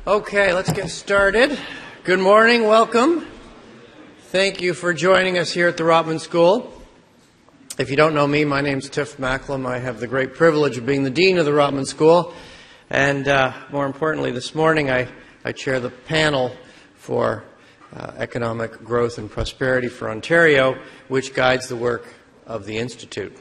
Okay, let's get started. Good morning, welcome. Thank you for joining us here at the Rotman School. If you don't know me, my name's Tiff, Macklem. I have the great privilege of being the Dean of the Rotman School. And more importantly, this morning I chair the panel for Economic Growth and Prosperity for Ontario, which guides the work of the Institute.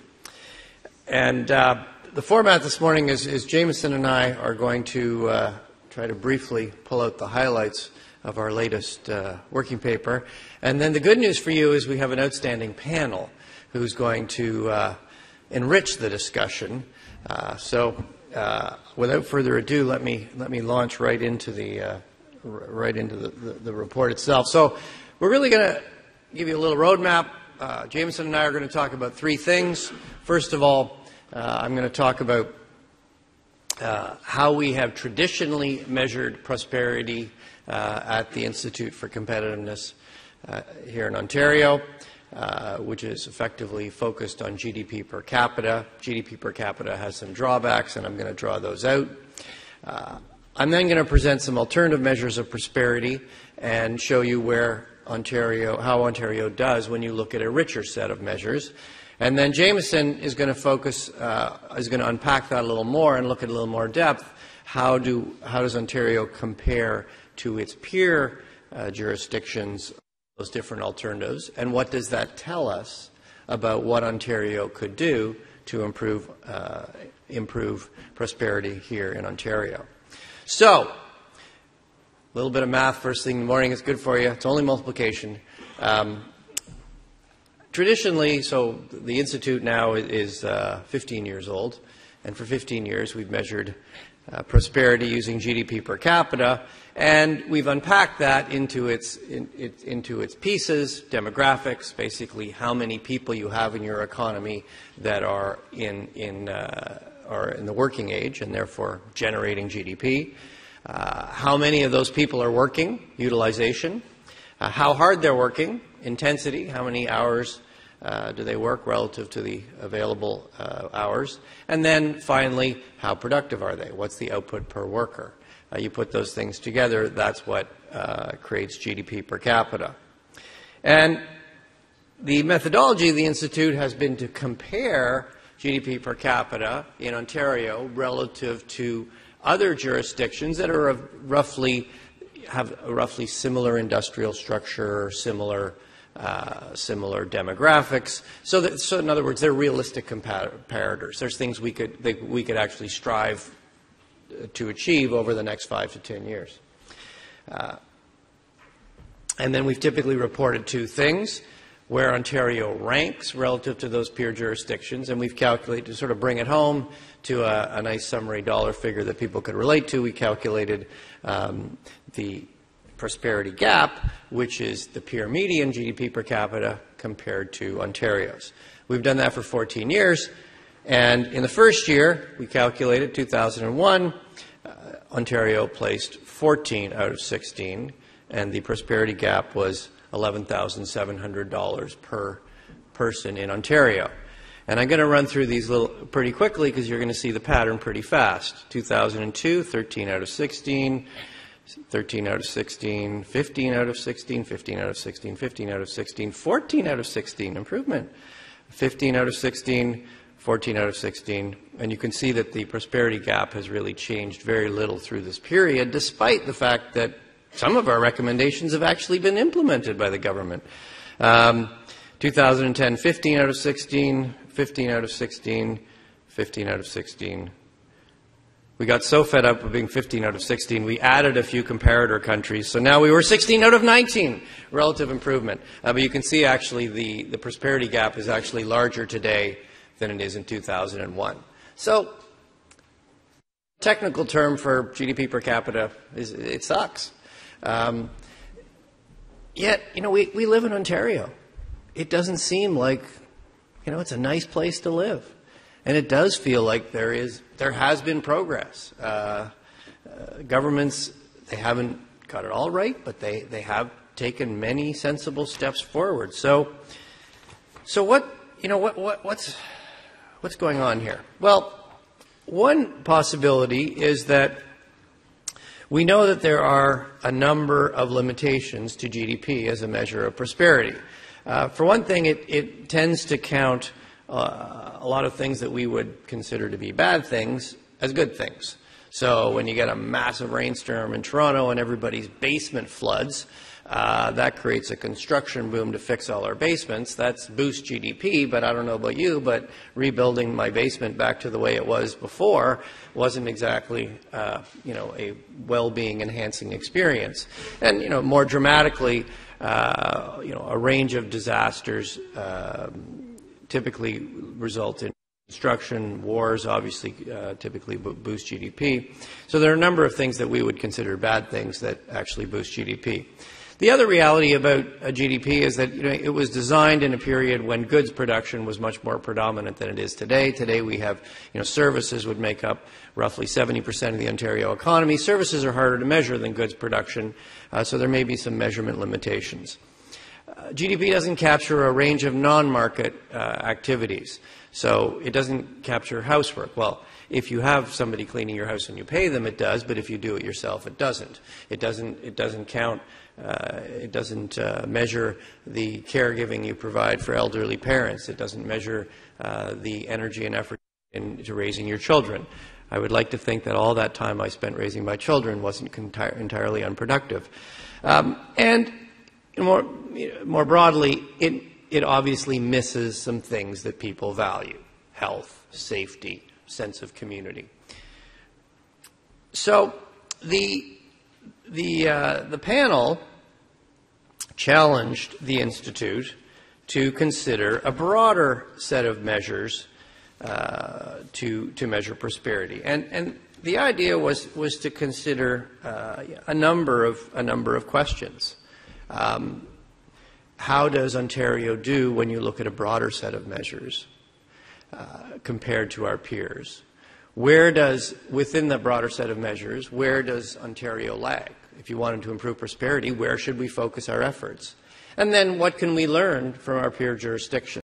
And the format this morning is Jamison and I are going to try to briefly pull out the highlights of our latest working paper. And then the good news for you is we have an outstanding panel who's going to enrich the discussion. So without further ado, let me launch right into the report itself. So we're really going to give you a little roadmap. Jamison and I are going to talk about three things. First of all, I'm going to talk about how we have traditionally measured prosperity at the Institute for Competitiveness here in Ontario, which is effectively focused on GDP per capita. GDP per capita has some drawbacks, and I'm going to draw those out. I'm then going to present some alternative measures of prosperity and show you how Ontario does when you look at a richer set of measures. And then Jamison is going to unpack that a little more and look at a little more depth. How does Ontario compare to its peer jurisdictions, those different alternatives, and what does that tell us about what Ontario could do to improve prosperity here in Ontario? So, a little bit of math first thing in the morning is good for you. It's only multiplication. Traditionally, so the Institute now is 15 years old, and for 15 years we've measured prosperity using GDP per capita, and we've unpacked that into its pieces, demographics, basically how many people you have in your economy that are in the working age and therefore generating GDP, how many of those people are working, utilization, how hard they're working, intensity, how many hours do they work relative to the available hours, and then finally, how productive are they? What's the output per worker? You put those things together, that's what creates GDP per capita. And the methodology of the Institute has been to compare GDP per capita in Ontario relative to other jurisdictions that are have a roughly similar industrial structure, similar demographics. So in other words, they're realistic comparators. There's things we could actually strive to achieve over the next 5 to 10 years. And then we've typically reported two things: where Ontario ranks relative to those peer jurisdictions, and we've calculated, to sort of bring it home to a nice summary dollar figure that people could relate to, we calculated the prosperity gap, which is the peer median GDP per capita compared to Ontario's. We've done that for 14 years, and in the first year, we calculated 2001, Ontario placed 14 out of 16, and the prosperity gap was $11,700 per person in Ontario. And I'm going to run through these pretty quickly because you're going to see the pattern pretty fast. 2002, 13 out of 16, 13 out of 16, 15 out of 16, 15 out of 16, 15 out of 16, 14 out of 16, improvement. 15 out of 16, 14 out of 16, and you can see that the prosperity gap has really changed very little through this period, despite the fact that some of our recommendations have actually been implemented by the government. 2010, 15 out of 16, 15 out of 16, 15 out of 16. We got so fed up with being 15 out of 16, we added a few comparator countries, so now we were 16 out of 19, relative improvement. But you can see actually the prosperity gap is actually larger today than it is in 2001. So, technical term for GDP per capita is it sucks. Yet, we live in Ontario. It doesn't seem like, it's a nice place to live. And it does feel like there has been progress. Governments, they haven't got it all right, but they have taken many sensible steps forward. So what's going on here? Well, one possibility is that We know that there are a number of limitations to GDP as a measure of prosperity. For one thing, it tends to count a lot of things that we would consider to be bad things as good things. So when you get a massive rainstorm in Toronto and everybody's basement floods, that creates a construction boom to fix all our basements. That's boost GDP, but I don't know about you, but rebuilding my basement back to the way it was before wasn't exactly, a well-being enhancing experience. And, more dramatically, a range of disasters typically result in construction. Wars obviously typically boost GDP. So there are a number of things that we would consider bad things that actually boost GDP. The other reality about GDP is that it was designed in a period when goods production was much more predominant than it is today. Today we have, services would make up roughly 70% of the Ontario economy. Services are harder to measure than goods production, so there may be some measurement limitations. GDP doesn't capture a range of non-market activities, so it doesn't capture housework. Well, if you have somebody cleaning your house and you pay them, it does, but if you do it yourself, it doesn't. It doesn't count. It doesn't measure the caregiving you provide for elderly parents. It doesn't measure the energy and effort into raising your children. I would like to think that all that time I spent raising my children wasn't entirely unproductive. And more broadly, it obviously misses some things that people value: health, safety, sense of community. So the panel challenged the Institute to consider a broader set of measures to measure prosperity, and the idea was to consider a number of questions. How does Ontario do when you look at a broader set of measures compared to our peers? Within the broader set of measures, where does Ontario lag? If you wanted to improve prosperity, where should we focus our efforts? And then what can we learn from our peer jurisdictions?